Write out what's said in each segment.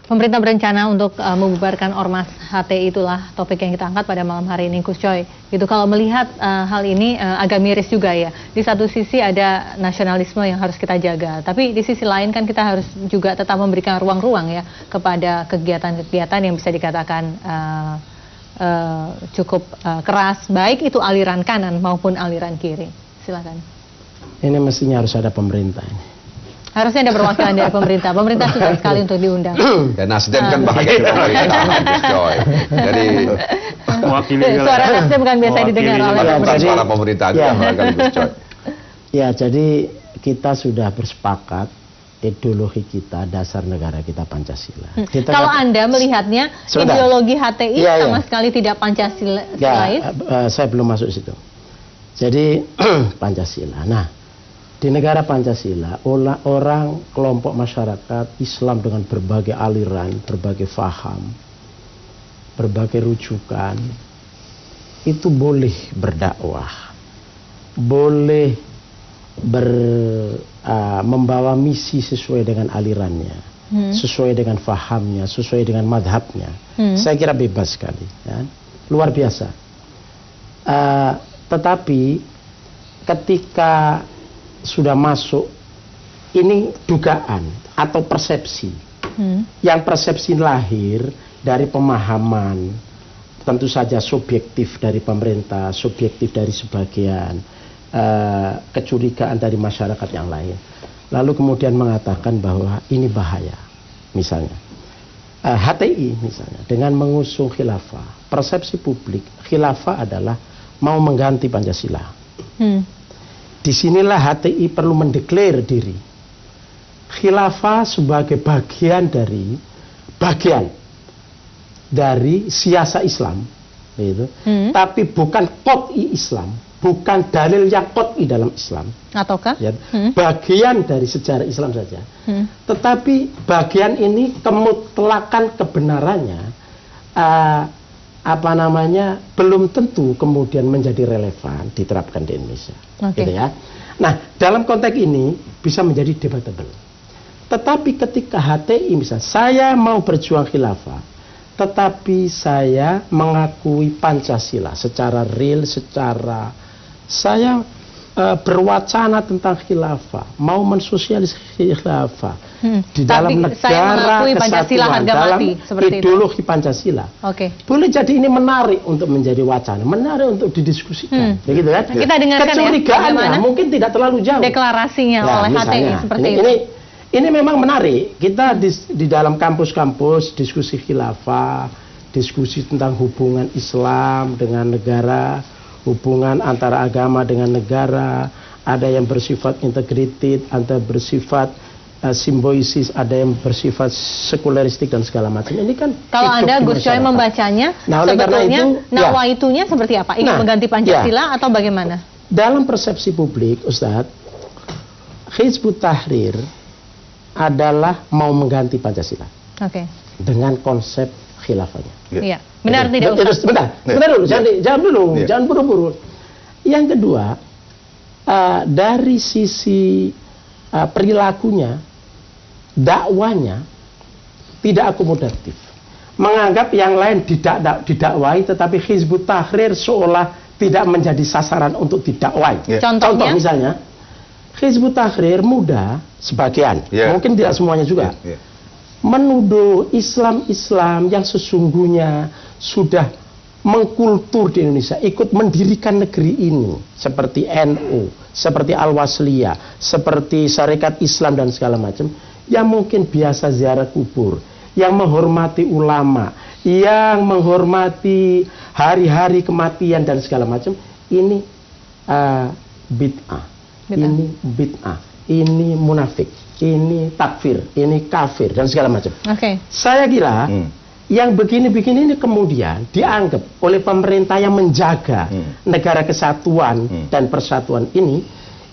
Pemerintah berencana untuk membubarkan Ormas HTI, itulah topik yang kita angkat pada malam hari ini, Gus Coy. Gitu, kalau melihat hal ini agak miris juga ya. Di satu sisi ada nasionalisme yang harus kita jaga, tapi di sisi lain kan kita harus juga tetap memberikan ruang-ruang ya kepada kegiatan-kegiatan yang bisa dikatakan cukup keras, baik itu aliran kanan maupun aliran kiri. Silakan. Ini mestinya harus ada pemerintah ini. Harusnya ada perwakilan dari pemerintah. Pemerintah suka sekali untuk diundang. Dan Nasdem kan bahagia di pemerintahan, Gus Coy. Jadi suara Nasdem kan biasa didengar oleh pemerintah. Suara pemerintah juga barangkali, Gus Coy. Ya, jadi kita sudah bersepakat ideologi kita, dasar negara kita Pancasila. Kalau Anda melihatnya ideologi HTI sama sekali tidak Pancasila. Saya belum masuk situ. Jadi Pancasila. Nah, di negara Pancasila, orang kelompok masyarakat Islam dengan berbagai aliran, berbagai faham, berbagai rujukan, itu boleh berdakwah, boleh membawa misi sesuai dengan alirannya, sesuai dengan fahamnya, sesuai dengan madhabnya. Saya kira bebas sekali, ya. Luar biasa. Tetapi ketika sudah masuk, ini dugaan atau persepsi. Yang persepsi lahir dari pemahaman, tentu saja subjektif dari pemerintah, subjektif dari sebagian, kecurigaan dari masyarakat yang lain. Lalu kemudian mengatakan bahwa ini bahaya. Misalnya, HTI misalnya, dengan mengusung khilafah, persepsi publik, khilafah adalah mau mengganti Pancasila. Disinilah HTI perlu mendeklar diri. Khilafah sebagai bagian dari siasa Islam, gitu. Tapi bukan qot'i Islam, bukan dalil yang qot'i dalam Islam. Ataukah? Ya, bagian dari sejarah Islam saja. Tetapi bagian ini kemutlakan kebenarannya, belum tentu kemudian menjadi relevan diterapkan di Indonesia. Gitu ya. Nah, dalam konteks ini bisa menjadi debatable. Tetapi ketika HTI misalnya, saya mau berjuang khilafah, tetapi saya mengakui Pancasila secara real, saya berwacana tentang khilafah, mau mensosialisasi khilafah di dalam negara kesatuan, dalam ideologi Pancasila. Boleh jadi ini menarik untuk menjadi wacana, menarik untuk didiskusikan, begitu kan? Kita dengarkan kecurigaannya mungkin tidak terlalu jauh. Deklarasinya oleh HTI seperti ini memang menarik. Kita di dalam kampus-kampus diskusi khilafah, diskusi tentang hubungan Islam dengan negara, hubungan antara agama dengan negara, ada yang bersifat integrated, ada bersifat simboisis, ada yang bersifat sekularistik dan segala macam. Ini kan kalau Anda Gus Coy membacanya, sebetulnya nawaitunya seperti apa? Ingin mengganti Pancasila atau bagaimana? Dalam persepsi publik, Ustadz, Hizbut Tahrir adalah mau mengganti Pancasila. Dengan konsep khilafahnya. Iya. Benar tidak Ustaz? Benar dulu, jangan dulu, jangan buru-buru. Yang kedua, dari sisi perilakunya, dakwanya tidak akomodatif. Menganggap yang lain didakwai, tetapi Hizbut Tahrir seolah tidak menjadi sasaran untuk didakwai. Contoh misalnya, Hizbut Tahrir muda, sebagian, mungkin tidak semuanya juga, menuduh Islam yang sesungguhnya sudah mengkultur di Indonesia, ikut mendirikan negeri ini, seperti NU, seperti Al-Wasliyah, seperti Syarikat Islam dan segala macam, yang mungkin biasa ziarah kubur, yang menghormati ulama, yang menghormati hari-hari kematian dan segala macam. Ini bid'ah, ini bid'ah, ini munafik, ini takfir, ini kafir dan segala macam. Saya kira yang begini-begini ini kemudian dianggap oleh pemerintah yang menjaga negara kesatuan dan persatuan ini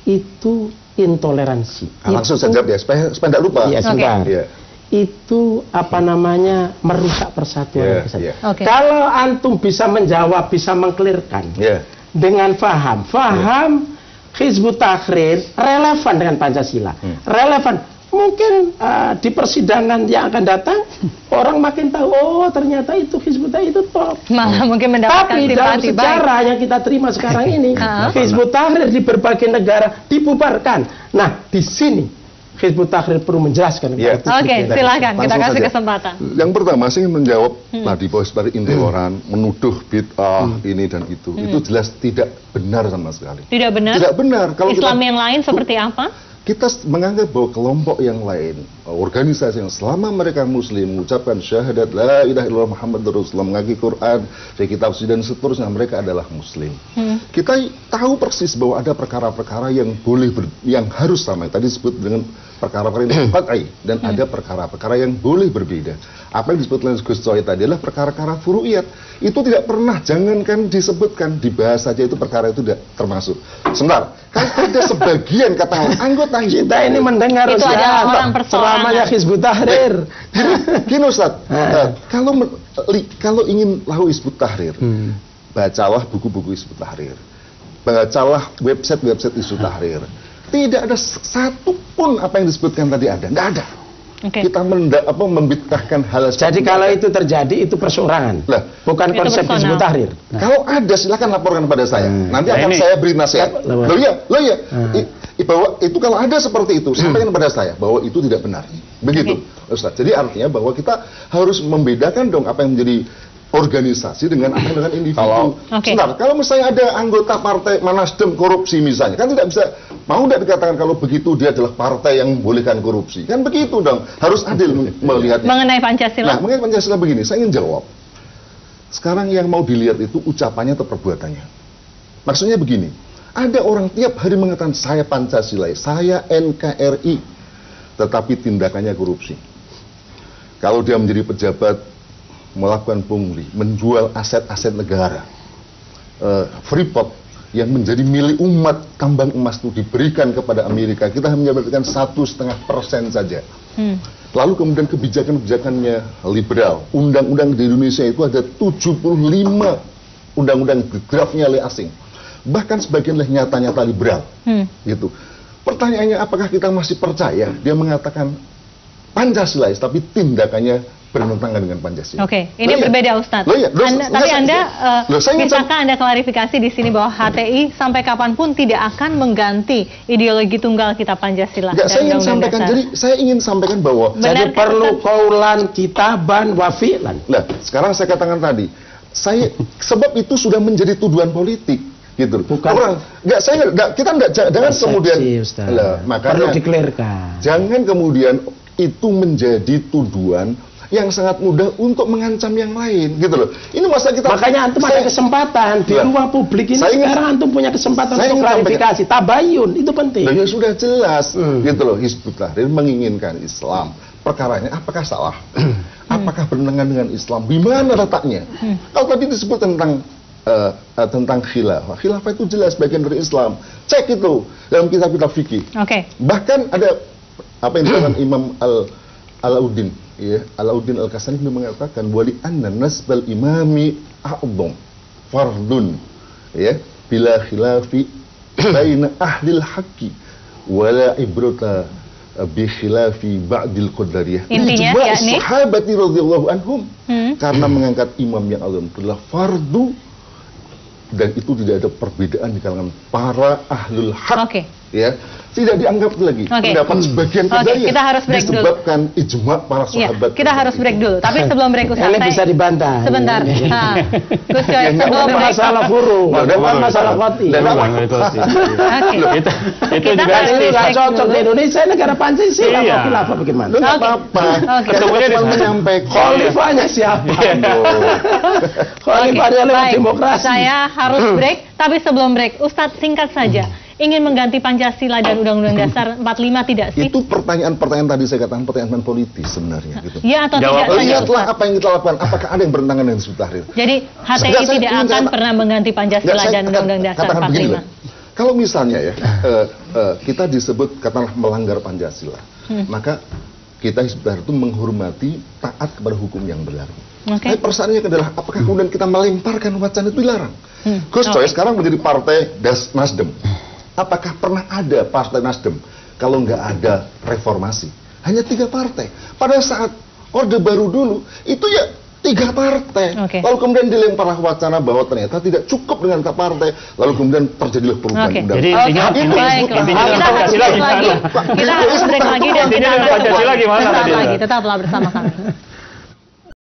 itu intoleransi. Langsung saja ya, supaya tidak lupa. Ya, sebentar. Itu merusak persatuan. Kalau antum bisa menjawab, bisa mengklirkan dengan faham Hizbut Tahrir relevan dengan Pancasila, relevan mungkin di persidangan yang akan datang orang makin tahu, oh ternyata itu Hizbut Tahrir itu top. Malah mungkin mendapatkan Tapi dalam simpati sejarah yang kita terima sekarang ini, Hizbut Tahrir di berbagai negara dibubarkan. Nah, di sini Hizbut Tahrir perlu menjelaskan. Oke, silakan kita kasih saja. kesempatan. Yang pertama saya ingin menjawab tadi bahwa sebagai intoleran, menuduh bid'ah ini dan itu jelas tidak benar sama sekali. Tidak benar? Tidak benar. Kalau Islam yang lain seperti apa? Kita menganggap bahwa kelompok yang lain, organisasi yang selama mereka muslim mengucapkan syahadat la ilaha illallah Muhammadur Rasulullah, mengaji Quran, kitab suci dan seterusnya, mereka adalah muslim. Kita tahu persis bahwa ada perkara-perkara yang yang harus sama. Tadi disebut dengan perkara-perkara yang qat'i, dan ada perkara-perkara yang boleh berbeda. Apa yang disebut oleh Gus Coy tadi adalah perkara-perkara furu'iyat. Itu tidak pernah, jangankan disebutkan, dibahas saja itu perkara itu tidak termasuk. Sebentar, kan ada sebagian katakan anggota Hizbut Kita ini mendengar itu adalah orang persoalangan Hizbut Tahrir. Gini Ustaz, kalau ingin tahu Hizbut Tahrir, bacalah buku-buku Hizbut Tahrir, bacalah website-website Hizbut Tahrir. Tidak ada satu pun apa yang disebutkan tadi ada, nggak ada. Kita membid'ahkan hal seperti Jadi kalau itu terjadi itu perseorangan, bukan konsep Hizbut Tahrir. Kalau ada silakan laporkan kepada saya. Nanti akan saya beri nasihat. Loh iya. Bahwa itu kalau ada seperti itu sampaikan kepada saya bahwa itu tidak benar. Begitu, Ustaz. Jadi artinya bahwa kita harus membedakan dong apa yang menjadi organisasi dengan apa dengan individu. Sebentar, kalau misalnya ada anggota partai Nasdem korupsi misalnya, kan tidak bisa, mau tidak dikatakan kalau begitu dia adalah partai yang membolehkan korupsi. Kan begitu dong, harus adil melihatnya. Mengenai Pancasila. Nah, mengenai Pancasila begini, saya ingin jawab. Sekarang yang mau dilihat itu ucapannya atau perbuatannya. Maksudnya begini, ada orang tiap hari mengatakan saya Pancasila, saya NKRI, tetapi tindakannya korupsi. Kalau dia menjadi pejabat, melakukan pungli, menjual aset-aset negara, Freeport yang menjadi milik umat, tambang emas itu diberikan kepada Amerika, kita hanya mendapatkan 1,5% saja. Lalu kemudian kebijakan-kebijakannya liberal, undang-undang di Indonesia itu ada 75 undang-undang draftnya oleh asing, bahkan sebagian nyata-nyata liberal, gitu. Pertanyaannya, apakah kita masih percaya dia mengatakan Pancasila, tapi tindakannya bertentangan dengan Pancasila? Ini berbeda Ustadz. Bisakah Anda klarifikasi di sini bahwa HTI sampai kapanpun tidak akan mengganti ideologi tunggal kita Pancasila? Saya ingin sampaikan bahwa jadi perlu kaulan kitaban wa fi'lan. Nah, sekarang saya katakan tadi, sebab itu sudah menjadi tuduhan politik. Gitu. Orang jangan kemudian perlu dikelirkan. Jangan kemudian itu menjadi tuduhan yang sangat mudah untuk mengancam yang lain, gitu loh. Ini masa kita, makanya antum ada kesempatan di ruang publik ini. Sekarang antum punya kesempatan untuk klarifikasi, tabayun, itu penting. Dan sudah jelas, gitu loh. Hizbut Tahrir menginginkan Islam. Perkaranya apakah salah? Apakah bertentangan dengan Islam? Di mana letaknya? Kalau tadi disebut tentang khilafah. Khilafah itu jelas bagian dari Islam. Cek itu dalam kitab-kitab fikih. Bahkan ada apa yang dikatakan Imam Alauddin, Alauddin Al-Kasani mengatakan wali anna nasbal imami a'dham fardun, bila khilafi baina ahlil haqqi wala ibrata bi khilafi ba'dil qadariyah. Intinya yakni sahabati radhiyallahu anhum, karena mengangkat imam yang azam adalah fardu, dan itu tidak ada perbedaan di kalangan para ahlul haq. Tidak dianggap lagi pendapat sebagian kita harus break disebabkan ijma para sahabat. Kita harus break dulu, tapi sebelum break Ustaz, ini bisa dibantah. Sebentar. Gus Coy, sebelum masalah furu, bukan masalah qati. Itu juga nggak cocok di Indonesia, negara Pancasila. Khilafah bagaimana? Nggak apa-apa. Ketemunya di menyampaikan. Khalifahnya siapa? Khalifahnya lewat demokrasi. Saya harus break, tapi sebelum break, Ustadz singkat saja. Ingin mengganti Pancasila dan Undang-Undang Dasar 45 tidak sih? Itu pertanyaan tadi saya katakan pertanyaan politis sebenarnya. Gitu. Ya atau tidak? Lihatlah apa yang kita lakukan. Apakah ada yang bertentangan dengan Hizbut Tahrir? Jadi HTI tidak akan pernah mengganti Pancasila dan Undang-Undang Dasar 45. Kalau misalnya kita disebut katakanlah melanggar Pancasila, maka kita Hizbut Tahrir itu menghormati, taat kepada hukum yang berlaku. Tapi persoalannya adalah apakah kemudian kita melemparkan wacana itu dilarang? Gus Coy sekarang menjadi partai Nasdem. Apakah pernah ada partai Nasdem kalau nggak ada reformasi? hanya 3 partai. Pada saat Orde Baru dulu, itu ya 3 partai. Lalu kemudian dilemparlah wacana bahwa ternyata tidak cukup dengan 3 partai. Lalu kemudian terjadilah perubahan undang-undang. Jadi intinya kita harus break lagi dan kita akan Pancasila gimana tadi? tetaplah bersama kami.